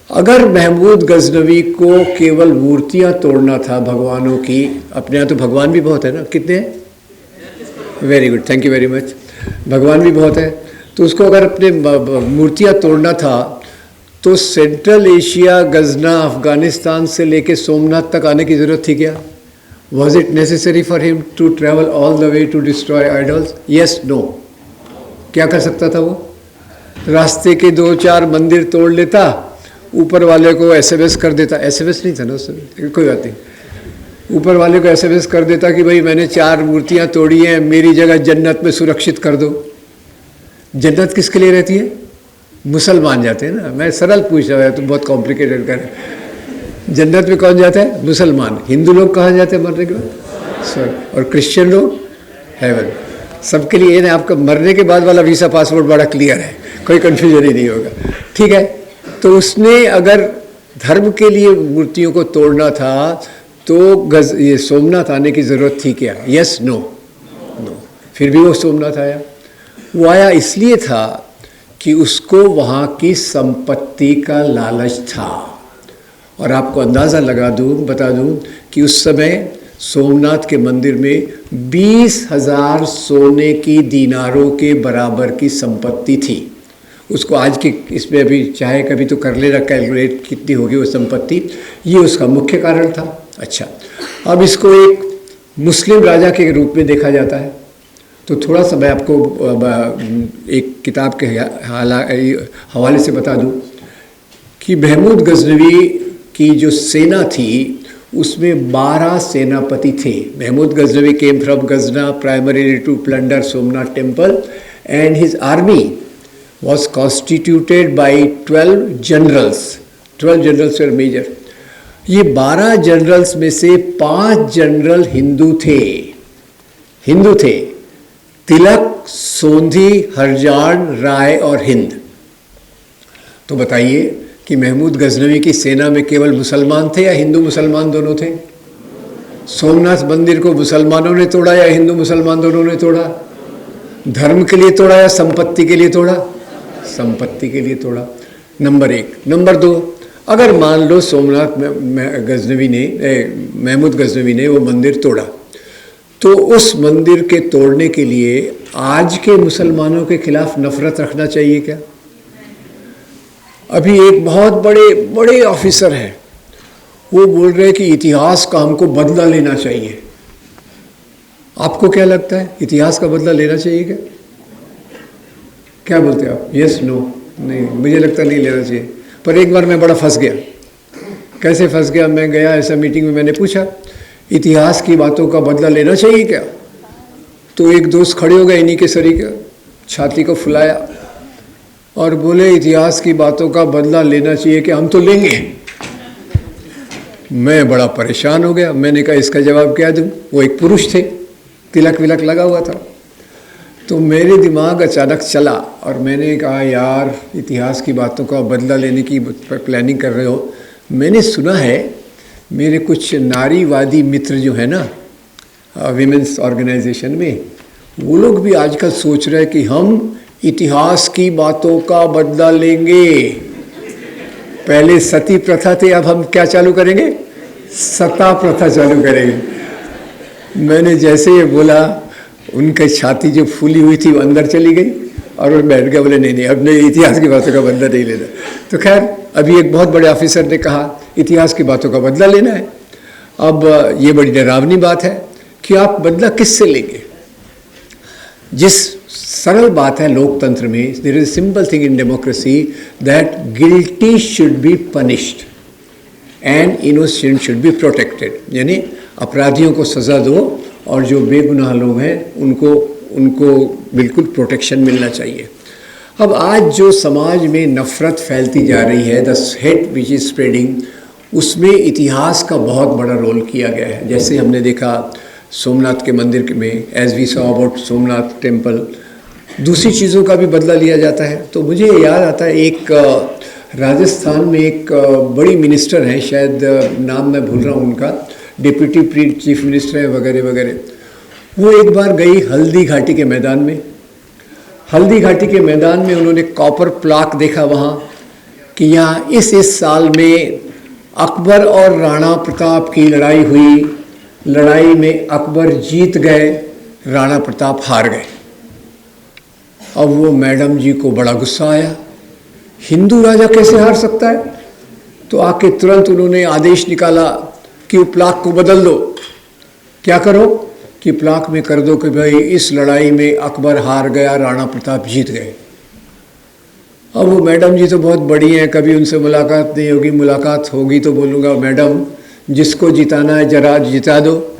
अगर महमूद गजनवी को केवल मूर्तियां तोड़ना था भगवानों की, अपने यहाँ तो भगवान भी बहुत है ना, कितने हैं? Very good, thank you very much. भगवान भी बहुत है, तो उसको अगर अपने मूर्तियां तोड़ना था तो सेंट्रल एशिया, गजना, अफगानिस्तान से लेके सोमनाथ तक आने की ज़रूरत थी क्या? Was it necessary for him to travel all the way to destroy idols? Yes, no. क्या कर सकता था वो? रास्ते के 2-4 मंदिर तोड़ लेता, ऊपर वाले को एसएमएस कर देता। एसएमएस नहीं था ना उस समय, कोई बात नहीं। ऊपर वाले को एसएमएस कर देता कि भाई मैंने 4 मूर्तियां तोड़ी हैं, मेरी जगह जन्नत में सुरक्षित कर दो। जन्नत किसके लिए रहती है? मुसलमान जाते हैं ना। मैं सरल पूछ रहा हूँ, तो बहुत कॉम्प्लिकेटेड कर। जन्नत में कौन जाता है? मुसलमान। हिंदू लोग कहाँ जाते हैं मरने के बाद? स्वर्ग। और क्रिश्चियन लोग हेवन। सबके लिए ना आपका मरने के बाद वाला वीसा पासपोर्ट बड़ा क्लियर है, कोई कन्फ्यूजन ही नहीं होगा। ठीक है, तो उसने अगर धर्म के लिए मूर्तियों को तोड़ना था तो ये सोमनाथ आने की ज़रूरत थी क्या? Yes, no, no. फिर भी वो सोमनाथ आया। वो आया इसलिए था कि उसको वहाँ की संपत्ति का लालच था। और आपको अंदाज़ा बता दूँ कि उस समय सोमनाथ के मंदिर में 20,000 सोने की दीनारों के बराबर की संपत्ति थी। उसको आज के इसमें अभी चाहे कभी तो कर लेना कैलकुलेट कितनी होगी वो संपत्ति। ये उसका मुख्य कारण था। अच्छा, अब इसको एक मुस्लिम राजा के रूप में देखा जाता है। तो थोड़ा सा मैं आपको एक किताब के हवाले से बता दूं कि महमूद गजनवी की जो सेना थी उसमें 12 सेनापति थे। Mahmud Ghaznavi came from Ghazna primarily to plunder Somnath temple and his army was constituted by 12 generals. 12 generals were major. ये 12 जनरल्स में से 5 जनरल हिंदू थे। तिलक, सोंधी, हरजान, राय और हिंद। तो बताइए कि महमूद गजनवी की सेना में केवल मुसलमान थे या हिंदू मुसलमान दोनों थे? सोमनाथ मंदिर को मुसलमानों ने तोड़ा या हिंदू मुसलमान दोनों ने तोड़ा? धर्म के लिए तोड़ा या संपत्ति के लिए तोड़ा? संपत्ति के लिए तोड़ा, नंबर 1। नंबर 2, अगर मान लो सोमनाथ महमूद गजनवी ने वो मंदिर तोड़ा, तो उस मंदिर के तोड़ने के लिए आज के मुसलमानों के खिलाफ नफरत रखना चाहिए क्या? अभी एक बहुत बड़े ऑफिसर हैं, वो बोल रहे हैं कि इतिहास का हमको बदला लेना चाहिए। आपको क्या लगता है, इतिहास का बदला लेना चाहिए क्या? क्या बोलते हैं आप? Yes, no? नहीं, मुझे लगता नहीं लेना चाहिए। पर एक बार मैं बड़ा फंस गया। कैसे फंस गया? मैं गया ऐसा मीटिंग में, मैंने पूछा इतिहास की बातों का बदला लेना चाहिए क्या? तो एक दोस्त खड़े हो गए इन्हीं के सरीके, छाती को फुलाया और बोले इतिहास की बातों का बदला लेना चाहिए कि हम तो लेंगे। मैं बड़ा परेशान हो गया। मैंने कहा इसका जवाब क्या दूँ? वो एक पुरुष थे, तिलक विलक लगा हुआ था। तो मेरे दिमाग अचानक चला और मैंने कहा यार, इतिहास की बातों का बदला लेने की प्लानिंग कर रहे हो। मैंने सुना है मेरे कुछ नारीवादी मित्र जो है ना विमेंस ऑर्गेनाइजेशन में, वो लोग भी आजकल सोच रहे हैं कि हम इतिहास की बातों का बदला लेंगे। पहले सती प्रथा थे, अब हम क्या चालू करेंगे? सता प्रथा चालू करेंगे। मैंने जैसे ये बोला, उनकी छाती जो फूली हुई थी वो अंदर चली गई और वो बैठ गया, बोले नहीं, अब नहीं, इतिहास की बातों का बदला नहीं लेना। तो खैर, अभी एक बहुत बड़े ऑफिसर ने कहा इतिहास की बातों का बदला लेना है। अब ये बड़ी डरावनी बात है कि आप बदला किससे लेंगे? जिस सरल बात है लोकतंत्र में, there is simple thing in democracy that guilty should be punished and innocent should be protected. यानी अपराधियों को सज़ा दो और जो बेगुनाह लोग हैं उनको बिल्कुल प्रोटेक्शन मिलना चाहिए। अब आज जो समाज में नफ़रत फैलती जा रही है, the hate which is spreading, उसमें इतिहास का बहुत बड़ा रोल किया गया है। जैसे हमने देखा सोमनाथ के मंदिर में, as we saw about Somnath temple, दूसरी चीज़ों का भी बदला लिया जाता है। तो मुझे याद आता है एक राजस्थान में एक बड़ी मिनिस्टर हैं, शायद नाम मैं भूल रहा हूँ उनका, डिप्टी चीफ मिनिस्टर है वगैरह वगैरह। वो एक बार गई हल्दी घाटी के मैदान में। हल्दी घाटी के मैदान में उन्होंने कॉपर प्लाक देखा वहाँ कि यहाँ इस साल में अकबर और राणा प्रताप की लड़ाई हुई, लड़ाई में अकबर जीत गए, राणा प्रताप हार गए। अब वो मैडम जी को बड़ा गुस्सा आया, हिंदू राजा कैसे हार सकता है? तो आके तुरंत उन्होंने आदेश निकाला कि प्लाक को बदल दो। क्या करो कि प्लाक में कर दो कि भाई इस लड़ाई में अकबर हार गया, राणा प्रताप जीत गए। अब वो मैडम जी तो बहुत बड़ी हैं, कभी उनसे मुलाकात नहीं होगी, मुलाकात होगी तो बोलूँगा मैडम जिसको जिताना है जरा जिता दो,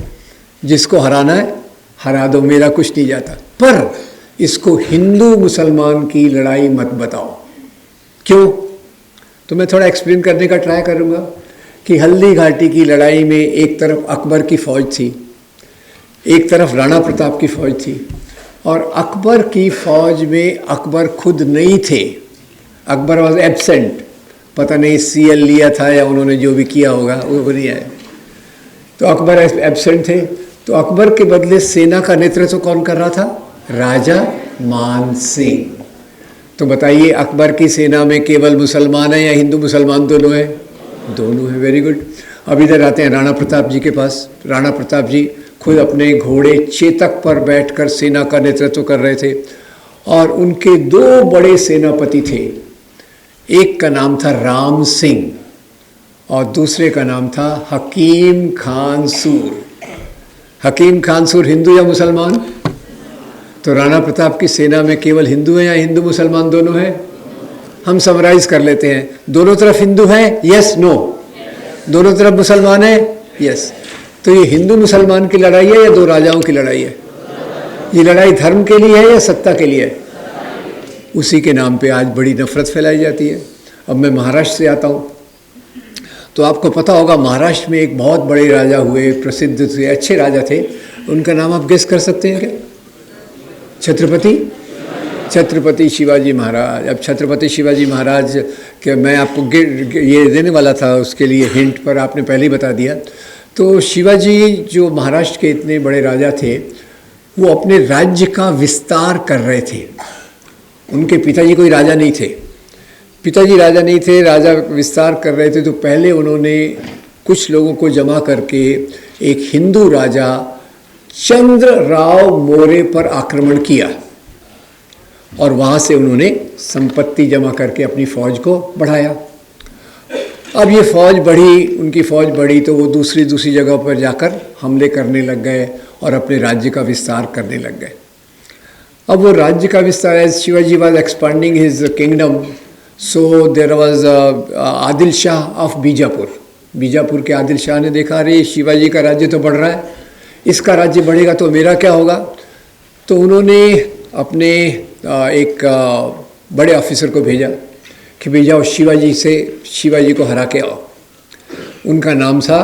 जिसको हराना है हरा दो, मेरा कुछ नहीं जाता, पर इसको हिंदू मुसलमान की लड़ाई मत बताओ। क्यों? तो मैं थोड़ा एक्सप्लेन करने का ट्राई करूँगा कि हल्दी घाटी की लड़ाई में एक तरफ अकबर की फ़ौज थी, एक तरफ राणा प्रताप की फ़ौज थी, और अकबर की फ़ौज में अकबर खुद नहीं थे, अकबर वॉज एब्सेंट। पता नहीं CL लिया था या उन्होंने जो भी किया होगा वो नहीं आया, तो अकबर एब्सेंट थे। तो अकबर के बदले सेना का नेतृत्व कौन कर रहा था? राजा मान सिंह। तो बताइए अकबर की सेना में केवल मुसलमान है या हिंदू मुसलमान दोनों है? दोनों है, वेरी गुड। अब इधर आते हैं राणा प्रताप जी के पास। राणा प्रताप जी खुद अपने घोड़े चेतक पर बैठकर सेना का नेतृत्व कर रहे थे, और उनके 2 बड़े सेनापति थे, एक का नाम था राम सिंह और दूसरे का नाम था हकीम खान सूर। हकीम खान सूर हिंदू या मुसलमान? तो राणा प्रताप की सेना में केवल हिंदू हैं या हिंदू मुसलमान दोनों हैं? हम समराइज कर लेते हैं, दोनों तरफ हिंदू हैं, यस नो? दोनों तरफ मुसलमान है, यस। तो ये हिंदू मुसलमान की लड़ाई है या 2 राजाओं की लड़ाई है? ये लड़ाई धर्म के लिए है या सत्ता के लिए है? उसी के नाम पे आज बड़ी नफरत फैलाई जाती है। अब मैं महाराष्ट्र से आता हूँ, तो आपको पता होगा महाराष्ट्र में एक बहुत बड़े राजा हुए, प्रसिद्ध थे, अच्छे राजा थे, उनका नाम आप गेस कर सकते हैं क्या? छत्रपति शिवाजी महाराज। अब छत्रपति शिवाजी महाराज के मैं आपको ये देने वाला था, उसके लिए हिंट, पर आपने पहले ही बता दिया। तो शिवाजी जो महाराष्ट्र के इतने बड़े राजा थे, वो अपने राज्य का विस्तार कर रहे थे। उनके पिताजी कोई राजा नहीं थे, पिताजी राजा नहीं थे, राजा विस्तार कर रहे थे। तो पहले उन्होंने कुछ लोगों को जमा करके एक हिंदू राजा चंद्रराव मौर्य पर आक्रमण किया, और वहाँ से उन्होंने संपत्ति जमा करके अपनी फ़ौज को बढ़ाया। अब ये फ़ौज बढ़ी, उनकी फ़ौज बढ़ी, तो वो दूसरी जगह पर जाकर हमले करने लग गए और अपने राज्य का विस्तार करने लग गए। अब वो राज्य का विस्तार, as Shivaji was expanding his kingdom, so there was Adil Shah of Bijapur. Bijapur के आदिल शाह ने देखा, अरे शिवाजी का राज्य तो बढ़ रहा है, इसका राज्य बढ़ेगा तो मेरा क्या होगा? तो उन्होंने अपने एक बड़े ऑफिसर को भेजा कि भाई जाओ शिवाजी को हरा के आओ। उनका नाम था,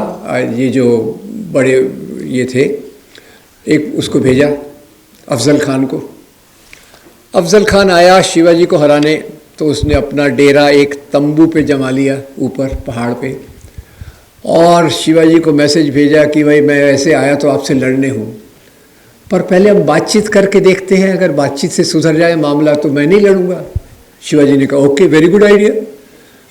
ये जो बड़े ये थे, एक उसको भेजा अफजल खान को। अफजल खान आया शिवाजी को हराने, तो उसने अपना डेरा एक तंबू पे जमा लिया ऊपर पहाड़ पे, और शिवाजी को मैसेज भेजा कि भाई मैं ऐसे आया तो आपसे लड़ने हूँ, पर पहले हम बातचीत करके देखते हैं, अगर बातचीत से सुधर जाए मामला तो मैं नहीं लड़ूंगा। शिवाजी ने कहा ओके, वेरी गुड आइडिया,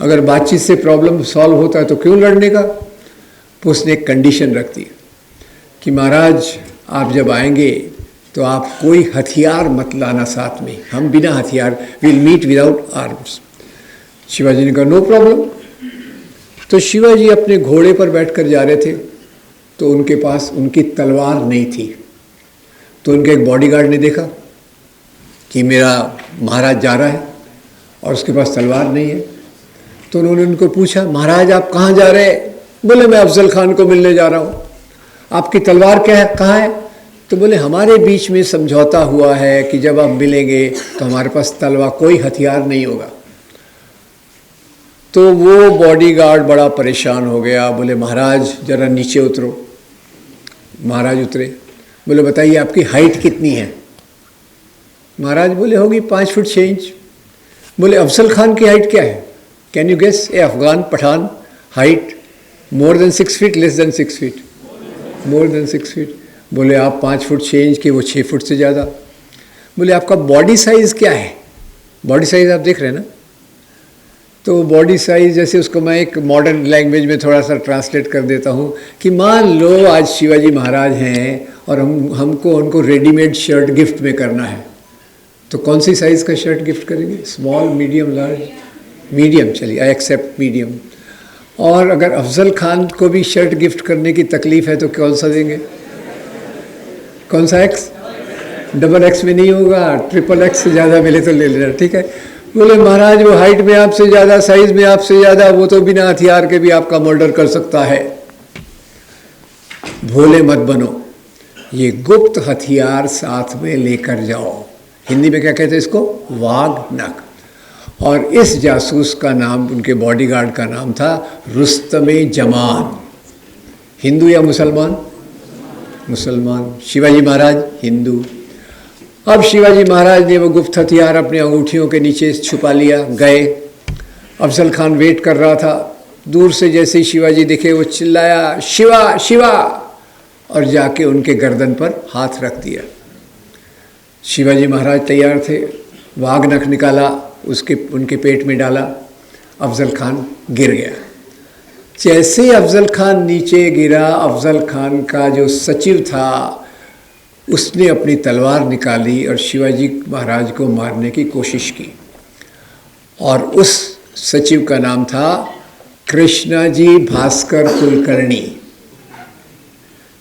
अगर बातचीत से प्रॉब्लम सॉल्व होता है तो क्यों लड़ने का। तो उसने एक कंडीशन रख दी कि महाराज आप जब आएंगे तो आप कोई हथियार मत लाना साथ में, हम बिना हथियार, will meet without arms. Shivaji ने कहा नो प्रॉब्लम। तो शिवाजी अपने घोड़े पर बैठकर जा रहे थे, तो उनके पास उनकी तलवार नहीं थी। तो उनके एक बॉडीगार्ड ने देखा कि मेरा महाराज जा रहा है और उसके पास तलवार नहीं है, तो उन्होंने उनको पूछा, महाराज आप कहाँ जा रहे हैं? बोले मैं अफजल खान को मिलने जा रहा हूँ। आपकी तलवार क्या है, कहाँ है? तो बोले हमारे बीच में समझौता हुआ है कि जब आप मिलेंगे तो हमारे पास तलवार, कोई हथियार नहीं होगा। तो वो बॉडीगार्ड बड़ा परेशान हो गया, बोले महाराज जरा नीचे उतरो। महाराज उतरे, बोले बताइए आपकी हाइट कितनी है? महाराज बोले होगी 5 फुट 6 इंच। बोले अफजल खान की हाइट क्या है? Can you guess? A Afghan Pathan height more than 6 feet, less than 6 feet? More than 6 feet. बोले आप 5 फुट 6 इंच के, वो 6 फुट से ज़्यादा। बोले आपका बॉडी साइज़ क्या है? बॉडी साइज़ आप देख रहे हैं ना? तो बॉडी साइज जैसे उसको मैं एक मॉडर्न लैंग्वेज में थोड़ा सा ट्रांसलेट कर देता हूँ कि मान लो आज शिवाजी महाराज हैं और हमको उनको रेडीमेड शर्ट गिफ्ट में करना है, तो कौन सी साइज़ का शर्ट गिफ्ट करेंगे? Small, medium, large? मीडियम, चलिए आई एक्सेप्ट मीडियम। और अगर अफजल खान को भी शर्ट गिफ्ट करने की तकलीफ है तो कौन सा देंगे? कौन सा एक्स? डबल एक्स में नहीं होगा, ट्रिपल एक्स से ज़्यादा मिले तो ले लेना, ठीक है। बोले महाराज वो हाइट में आपसे ज़्यादा, साइज में आपसे ज़्यादा, वो तो बिना हथियार के भी आपका मर्डर कर सकता है। भोले मत बनो, ये गुप्त हथियार साथ में लेकर जाओ। हिंदी में क्या कहते हैं इसको? वाघ नख। और इस जासूस का नाम, उनके बॉडीगार्ड का नाम था रुस्तमे जमान। हिंदू या मुसलमान? मुसलमान। शिवाजी महाराज हिंदू। अब शिवाजी महाराज ने वो गुप्त हथियार अपने अंगूठियों के नीचे छुपा लिया, गए। अफजल खान वेट कर रहा था। दूर से जैसे ही शिवाजी दिखे वो चिल्लाया शिवा शिवा, और जाके उनके गर्दन पर हाथ रख दिया। शिवाजी महाराज तैयार थे, वाघनख निकाला, उनके पेट में डाला, अफजल खान गिर गया। जैसे अफजल खान नीचे गिरा, अफजल खान का जो सचिव था उसने अपनी तलवार निकाली और शिवाजी महाराज को मारने की कोशिश की। और उस सचिव का नाम था कृष्णाजी भास्कर कुलकर्णी।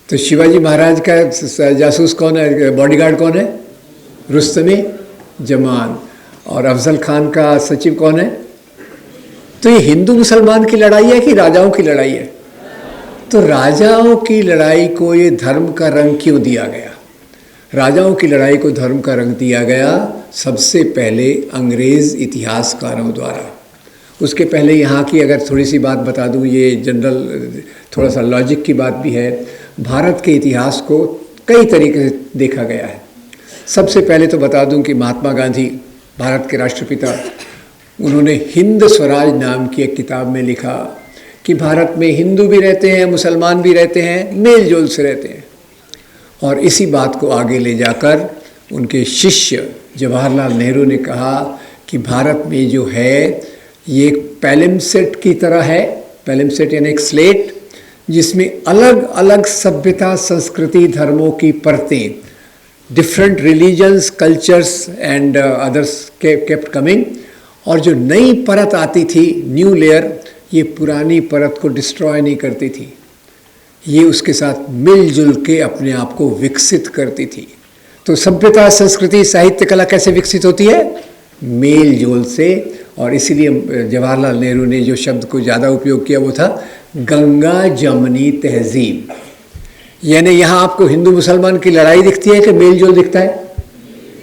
तो शिवाजी महाराज का जासूस कौन है, बॉडीगार्ड कौन है? रुस्तमे जमान। और अफजल खान का सचिव कौन है? तो ये हिंदू मुसलमान की लड़ाई है कि राजाओं की लड़ाई है? तो राजाओं की लड़ाई को ये धर्म का रंग क्यों दिया गया? राजाओं की लड़ाई को धर्म का रंग दिया गया सबसे पहले अंग्रेज़ इतिहासकारों द्वारा। उसके पहले यहाँ की अगर थोड़ी सी बात बता दूँ, ये जनरल थोड़ा सा लॉजिक की बात भी है। भारत के इतिहास को कई तरीके से देखा गया है। सबसे पहले तो बता दूँ कि महात्मा गांधी, भारत के राष्ट्रपिता, उन्होंने हिंद स्वराज नाम की एक किताब में लिखा कि भारत में हिंदू भी रहते हैं, मुसलमान भी रहते हैं, मेल जोल से रहते हैं। और इसी बात को आगे ले जाकर उनके शिष्य जवाहरलाल नेहरू ने कहा कि भारत में जो है ये एक पैलिम्सेट की तरह है। पैलिम्सेट यानी एक स्लेट जिसमें अलग अलग सभ्यता, संस्कृति, धर्मों की परतें, different religions, cultures and others kept coming. और जो नई परत आती थी, न्यू लेयर, ये पुरानी परत को डिस्ट्रॉय नहीं करती थी, ये उसके साथ मिलजुल के अपने आप को विकसित करती थी। तो सभ्यता, संस्कृति, साहित्य, कला कैसे विकसित होती है? मेल जोल से। और इसीलिए जवाहरलाल नेहरू ने जो शब्द को ज़्यादा उपयोग किया वो था गंगा जमनी तहजीब। यानी यहाँ आपको हिंदू मुसलमान की लड़ाई दिखती है कि मेल जोल दिखता है?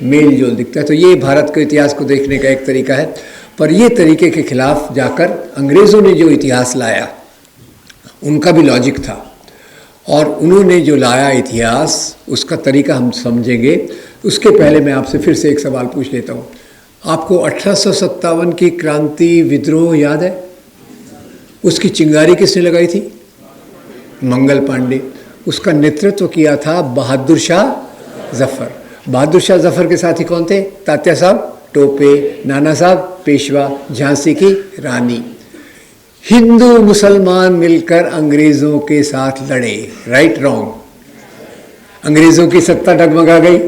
मेल जोल दिखता है। तो ये भारत के इतिहास को देखने का एक तरीका है। पर ये तरीके के खिलाफ जाकर अंग्रेज़ों ने जो इतिहास लाया उनका भी लॉजिक था, और उन्होंने जो लाया इतिहास, उसका तरीका हम समझेंगे। उसके पहले मैं आपसे फिर से एक सवाल पूछ लेता हूँ। आपको 1857 की क्रांति विद्रोह याद है? उसकी चिंगारी किसने लगाई थी? मंगल पांडे। उसका नेतृत्व किया था बहादुर शाह जफर। बहादुर शाह जफर के साथी कौन थे? तात्या साहब टोपे, नाना साहब पेशवा, झांसी की रानी। हिंदू मुसलमान मिलकर अंग्रेज़ों के साथ लड़े। Right wrong? अंग्रेज़ों की सत्ता डगमगा गई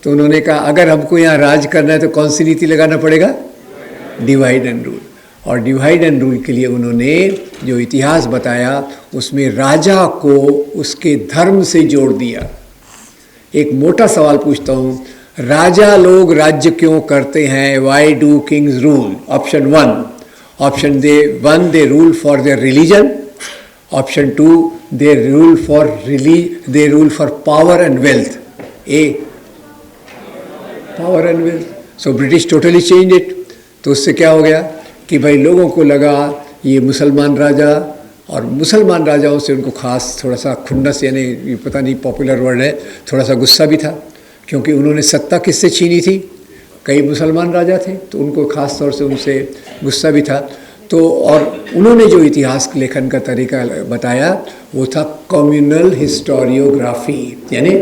तो उन्होंने कहा अगर हमको यहाँ राज करना है तो कौन सी नीति लगाना पड़ेगा? Divide and rule. और डिवाइड एंड रूल के लिए उन्होंने जो इतिहास बताया उसमें राजा को उसके धर्म से जोड़ दिया। एक मोटा सवाल पूछता हूँ, राजा लोग राज्य क्यों करते हैं? Why do Kings rule? Option 1, Option 1, they rule for their religion. Option 2, they rule for power and wealth. A, power and wealth. So British totally changed it. तो उससे क्या हो गया कि भाई लोगों को लगा ये मुसलमान राजा, और मुसलमान राजाओं से उनको खास थोड़ा सा खुन्नस, यानी ये पता नहीं पॉपुलर वर्ड है, थोड़ा सा गुस्सा भी था, क्योंकि उन्होंने सत्ता किससे छीनी थी? कई मुसलमान राजा थे, तो उनको ख़ास तौर से उनसे गुस्सा भी था। तो और उन्होंने जो इतिहास लेखन का तरीका बताया वो था कम्युनल हिस्टोरियोग्राफी, यानी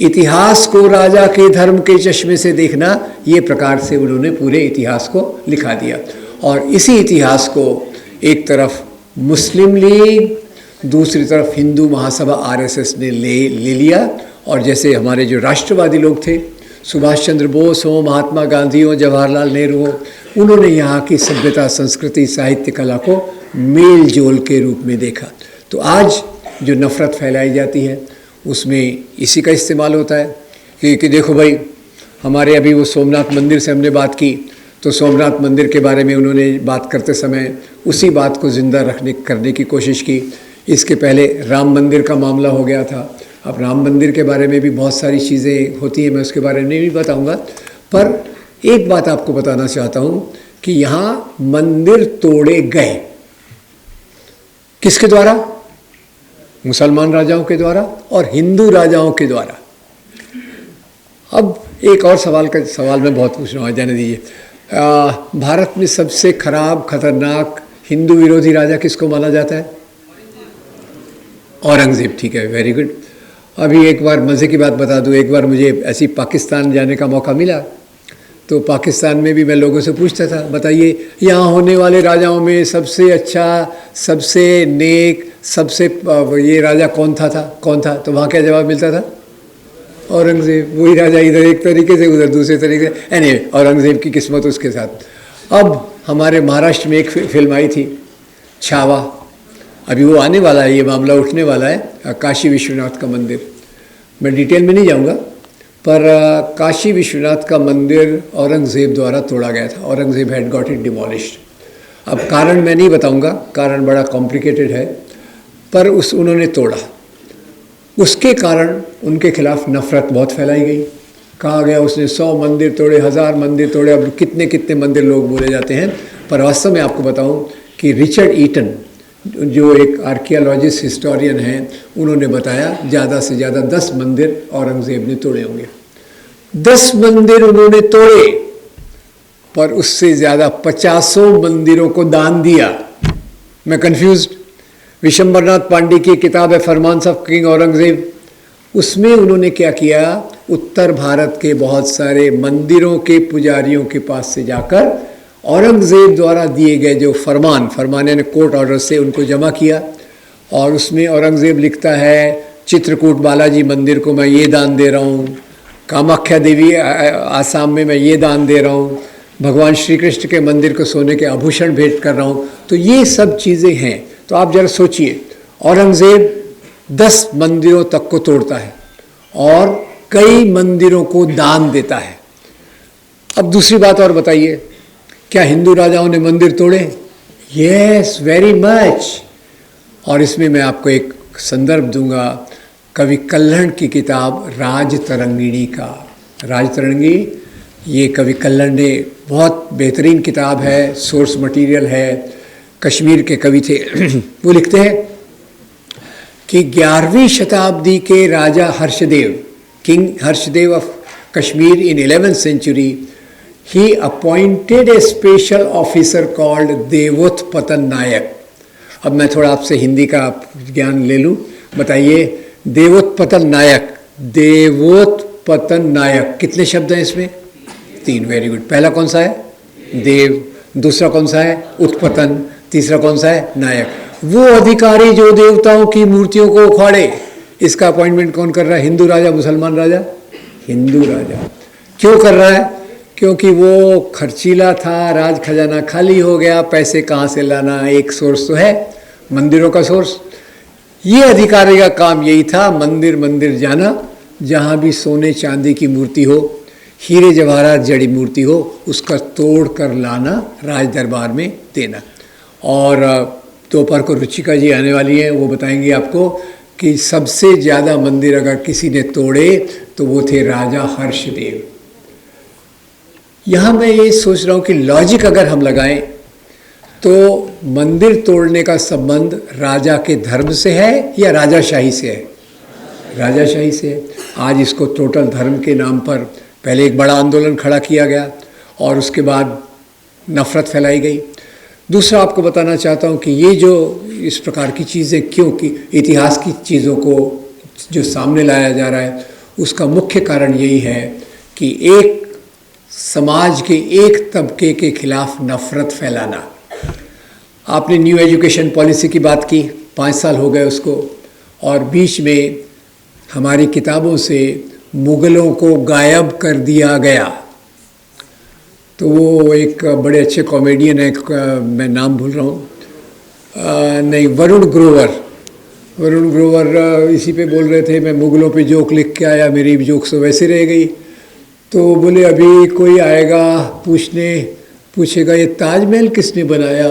इतिहास को राजा के धर्म के चश्मे से देखना। ये प्रकार से उन्होंने पूरे इतिहास को लिखा दिया। और इसी इतिहास को एक तरफ मुस्लिम लीग, दूसरी तरफ हिंदू महासभा आरएसएस ने ले लिया। और जैसे हमारे जो राष्ट्रवादी लोग थे, सुभाष चंद्र बोस हो, महात्मा गांधी हो, जवाहरलाल नेहरू हो, उन्होंने यहाँ की सभ्यता, संस्कृति, साहित्य, कला को मेल जोल के रूप में देखा। तो आज जो नफ़रत फैलाई जाती है उसमें इसी का इस्तेमाल होता है कि देखो भाई, हमारे अभी वो सोमनाथ मंदिर से हमने बात की, तो सोमनाथ मंदिर के बारे में उन्होंने बात करते समय उसी बात को ज़िंदा करने की कोशिश की। इसके पहले राम मंदिर का मामला हो गया था। अब राम मंदिर के बारे में भी बहुत सारी चीज़ें होती हैं, मैं उसके बारे में नहीं बताऊंगा, पर एक बात आपको बताना चाहता हूँ कि यहाँ मंदिर तोड़े गए किसके द्वारा? मुसलमान राजाओं के द्वारा और हिंदू राजाओं के द्वारा। अब एक और सवाल मैं बहुत पूछ रहा हूँ, जाने दीजिए। भारत में सबसे खराब, खतरनाक हिंदू विरोधी राजा किसको माना जाता है? औरंगज़ेब। ठीक है, वेरी गुड। अभी एक बार मज़े की बात बता दूँ, एक बार मुझे ऐसी पाकिस्तान जाने का मौका मिला, तो पाकिस्तान में भी मैं लोगों से पूछता था, बताइए यहाँ होने वाले राजाओं में सबसे अच्छा, सबसे नेक, सबसे ये राजा कौन था? तो वहाँ क्या जवाब मिलता था? औरंगज़ेब। वही राजा इधर एक तरीके से, उधर दूसरे तरीके से। एनीवे, औरंगज़ेब की किस्मत उसके साथ। अब हमारे महाराष्ट्र में एक फिल्म आई थी, छावा। अभी वो आने वाला है, ये मामला उठने वाला है, काशी विश्वनाथ का मंदिर। मैं डिटेल में नहीं जाऊँगा, पर काशी विश्वनाथ का मंदिर औरंगज़ेब द्वारा तोड़ा गया था। Aurangzeb had got it demolished. अब कारण मैं नहीं बताऊँगा, कारण बड़ा कॉम्प्लिकेटेड है, पर उन्होंने तोड़ा। उसके कारण उनके खिलाफ नफ़रत बहुत फैलाई गई। कहा गया उसने 100 मंदिर तोड़े, 1000 मंदिर तोड़े। अब कितने कितने मंदिर लोग बोले जाते हैं, पर वास्तव में आपको बताऊं कि रिचर्ड ईटन, जो एक आर्कियोलॉजिस्ट हिस्टोरियन हैं, उन्होंने बताया ज़्यादा से ज़्यादा 10 मंदिर औरंगज़ेब ने तोड़े होंगे। 10 मंदिर उन्होंने तोड़े, पर उससे ज़्यादा 50 मंदिरों को दान दिया। मैं कन्फ्यूज्ड। विशंबरनाथ पांडे की किताब है फरमान्स ऑफ किंग औरंगज़ेब, उसमें उन्होंने क्या किया, उत्तर भारत के बहुत सारे मंदिरों के पुजारियों के पास से जाकर औरंगज़ेब द्वारा दिए गए जो फरमान ने कोर्ट ऑर्डर से उनको जमा किया। और उसमें औरंगज़ेब लिखता है, चित्रकूट बालाजी मंदिर को मैं ये दान दे रहा हूँ, कामाख्या देवी आसाम में मैं ये दान दे रहा हूँ, भगवान श्री कृष्ण के मंदिर को सोने के आभूषण भेंट कर रहा हूँ। तो ये सब चीज़ें हैं। तो आप जरा सोचिए, औरंगज़ेब 10 मंदिरों तक को तोड़ता है और कई मंदिरों को दान देता है। अब दूसरी बात और बताइए, क्या हिंदू राजाओं ने मंदिर तोड़े? Yes, very much. और इसमें मैं आपको एक संदर्भ दूंगा, कवि कल्हण की किताब राजतरंगिणी का। राजतरंगी, ये कवि कल्हण ने, बहुत बेहतरीन किताब है, सोर्स मटेरियल है, कश्मीर के कवि थे। वो लिखते हैं कि 11वीं शताब्दी के राजा Harshadeva, king Harshadeva of Kashmir in 11th century, he appointed a special officer called Devotpatana Nayaka. अब मैं थोड़ा आपसे हिंदी का ज्ञान ले लूँ, बताइए देवोत्पतन नायक। देवोत्पतन नायक, कितने शब्द हैं इसमें? 3। Very good. पहला कौन सा है? देव। दूसरा कौन सा है? उत्पतन। तीसरा कौन सा है? नायक। वो अधिकारी जो देवताओं की मूर्तियों को उखाड़े, इसका अपॉइंटमेंट कौन कर रहा है? हिंदू राजा, मुसलमान राजा? हिंदू राजा। क्यों कर रहा है? क्योंकि वो खर्चीला था, राज खजाना खाली हो गया, पैसे कहाँ से लाना, एक सोर्स तो है, मंदिरों का सोर्स। ये अधिकारी का काम यही था, मंदिर मंदिर जाना, जहाँ भी सोने चांदी की मूर्ति हो, हीरे जवाहरात जड़ी मूर्ति हो, उसका तोड़ कर लाना, राज दरबार में देना। और दोपहर को रुचिका जी आने वाली हैं, वो बताएंगे आपको कि सबसे ज़्यादा मंदिर अगर किसी ने तोड़े तो वो थे राजा हर्षदेव। यहाँ मैं ये सोच रहा हूँ कि लॉजिक अगर हम लगाएं तो मंदिर तोड़ने का संबंध राजा के धर्म से है या राजाशाही से है? राजाशाही से है। आज इसको टोटल धर्म के नाम पर पहले एक बड़ा आंदोलन खड़ा किया गया और उसके बाद नफ़रत फैलाई गई। दूसरा आपको बताना चाहता हूँ कि ये जो इस प्रकार की चीज़ें क्यों कि इतिहास की चीज़ों को जो सामने लाया जा रहा है, उसका मुख्य कारण यही है कि एक समाज के एक तबके के खिलाफ नफरत फैलाना। आपने न्यू एजुकेशन पॉलिसी की बात की, 5 साल हो गए उसको, और बीच में हमारी किताबों से मुग़लों को गायब कर दिया गया। तो वो एक बड़े अच्छे कॉमेडियन है, मैं नाम भूल रहा हूँ, नहीं, वरुण ग्रोवर इसी पे बोल रहे थे, मैं मुग़लों पे जोक लिख के आया, मेरी जोक तो वैसे रह गई। तो बोले अभी कोई आएगा पूछेगा ये ताजमहल किसने बनाया,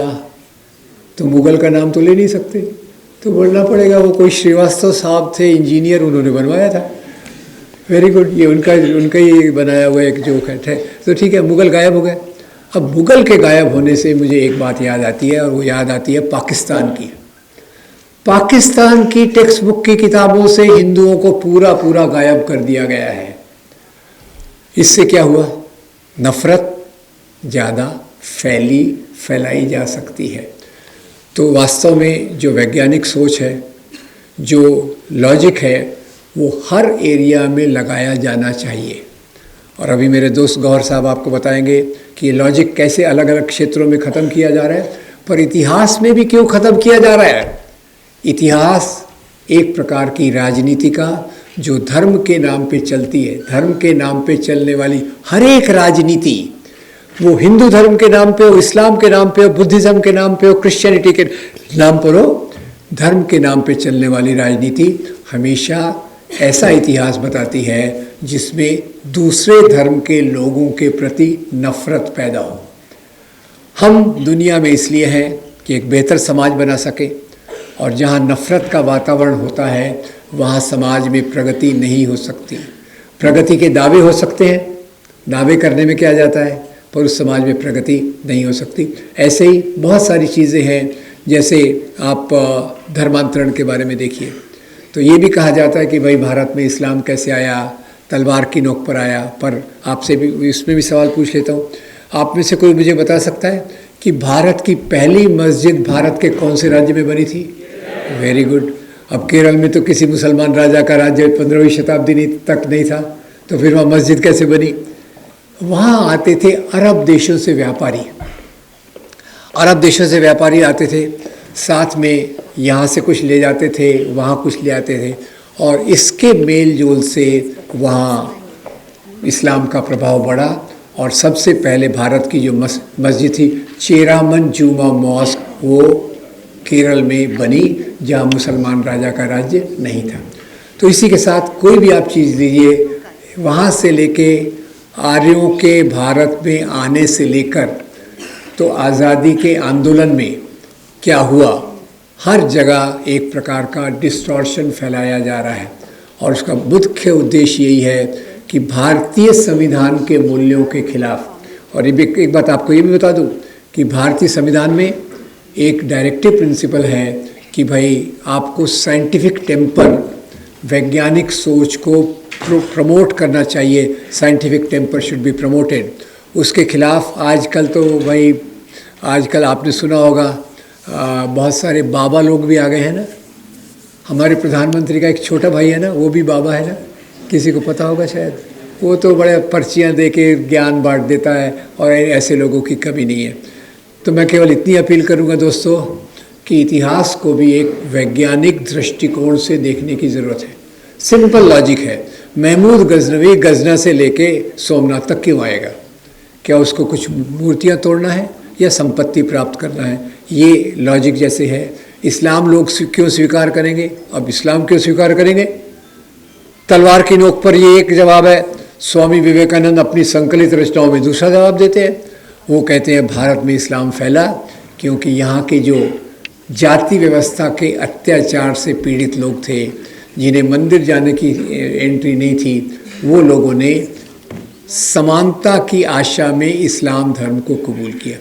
तो मुग़ल का नाम तो ले नहीं सकते, तो बोलना पड़ेगा वो कोई श्रीवास्तव साहब थे, इंजीनियर, उन्होंने बनवाया था। वेरी गुड, ये उनका ही बनाया हुआ एक जोक है। तो ठीक है, मुग़ल गायब हो गए। अब मुग़ल के गायब होने से मुझे एक बात याद आती है, और वो याद आती है पाकिस्तान की। पाकिस्तान की टेक्स्ट बुक की किताबों से हिंदुओं को पूरा गायब कर दिया गया है। इससे क्या हुआ? नफरत ज़्यादा फैलाई जा सकती है। तो वास्तव में जो वैज्ञानिक सोच है, जो लॉजिक है, वो हर एरिया में लगाया जाना चाहिए। और अभी मेरे दोस्त गौहर साहब आपको बताएंगे कि ये लॉजिक कैसे अलग अलग क्षेत्रों में ख़त्म किया जा रहा है, पर इतिहास में भी क्यों ख़त्म किया जा रहा है। इतिहास एक प्रकार की राजनीति का, जो धर्म के नाम पे चलती है, धर्म के नाम पे चलने वाली हर एक राजनीति, वो हिंदू धर्म के नाम पे हो, इस्लाम के नाम पे हो, बुद्धिज़्म के नाम पे हो, क्रिश्चियनिटी के नाम पर हो, धर्म के नाम पे चलने वाली राजनीति हमेशा ऐसा इतिहास बताती है जिसमें दूसरे धर्म के लोगों के प्रति नफरत पैदा हो। हम दुनिया में इसलिए हैं कि एक बेहतर समाज बना सके, और जहाँ नफरत का वातावरण होता है वहाँ समाज में प्रगति नहीं हो सकती। प्रगति के दावे हो सकते हैं, दावे करने में क्या जाता है, पर उस समाज में प्रगति नहीं हो सकती। ऐसे ही बहुत सारी चीज़ें हैं, जैसे आप धर्मांतरण के बारे में देखिए, तो ये भी कहा जाता है कि भाई भारत में इस्लाम कैसे आया, तलवार की नोक पर आया। पर आपसे भी इसमें भी सवाल पूछ लेता हूँ, आप में से कोई मुझे बता सकता है कि भारत की पहली मस्जिद भारत के कौन से राज्य में बनी थी? Very good. अब केरल में तो किसी मुसलमान राजा का राज्य 15वीं शताब्दी तक नहीं था, तो फिर वहाँ मस्जिद कैसे बनी? वहाँ आते थे अरब देशों से व्यापारी, अरब देशों से व्यापारी आते थे, साथ में यहाँ से कुछ ले जाते थे, वहाँ कुछ ले आते थे, और इसके मेल जोल से वहाँ इस्लाम का प्रभाव बढ़ा। और सबसे पहले भारत की जो मस्जिद थी चेरामन जुमा मॉस्क, वो केरल में बनी, जहाँ मुसलमान राजा का राज्य नहीं था। तो इसी के साथ कोई भी आप चीज़ लीजिए, वहाँ से लेके आर्यों के भारत में आने से लेकर तो आज़ादी के आंदोलन में क्या हुआ, हर जगह एक प्रकार का डिस्टॉर्शन फैलाया जा रहा है, और उसका मुख्य उद्देश्य यही है कि भारतीय संविधान के मूल्यों के खिलाफ। और ये एक बात आपको ये भी बता दूं कि भारतीय संविधान में एक डायरेक्टिव प्रिंसिपल है कि भाई आपको साइंटिफिक टेम्पर, वैज्ञानिक सोच को प्रमोट करना चाहिए, scientific temper should be promoted. उसके खिलाफ आजकल तो भाई, आजकल आपने सुना होगा बहुत सारे बाबा लोग भी आ गए हैं ना। हमारे प्रधानमंत्री का एक छोटा भाई है ना, वो भी बाबा है ना, किसी को पता होगा शायद। वो तो बड़े पर्चियाँ दे के ज्ञान बांट देता है, और ऐसे लोगों की कमी नहीं है। तो मैं केवल इतनी अपील करूँगा दोस्तों कि इतिहास को भी एक वैज्ञानिक दृष्टिकोण से देखने की ज़रूरत है। सिंपल लॉजिक है, महमूद गजनवी गजना से लेके सोमनाथ तक क्यों आएगा? क्या उसको कुछ मूर्तियाँ तोड़ना है या संपत्ति प्राप्त करना है? ये लॉजिक जैसे है। इस्लाम लोग क्यों स्वीकार करेंगे? अब इस्लाम क्यों स्वीकार करेंगे? तलवार की नोक पर ये एक जवाब है। स्वामी विवेकानंद अपनी संकलित रचनाओं में दूसरा जवाब देते हैं। वो कहते हैं भारत में इस्लाम फैला क्योंकि यहाँ के जो जाति व्यवस्था के अत्याचार से पीड़ित लोग थे, जिन्हें मंदिर जाने की एंट्री नहीं थी, वो लोगों ने समानता की आशा में इस्लाम धर्म को कबूल किया।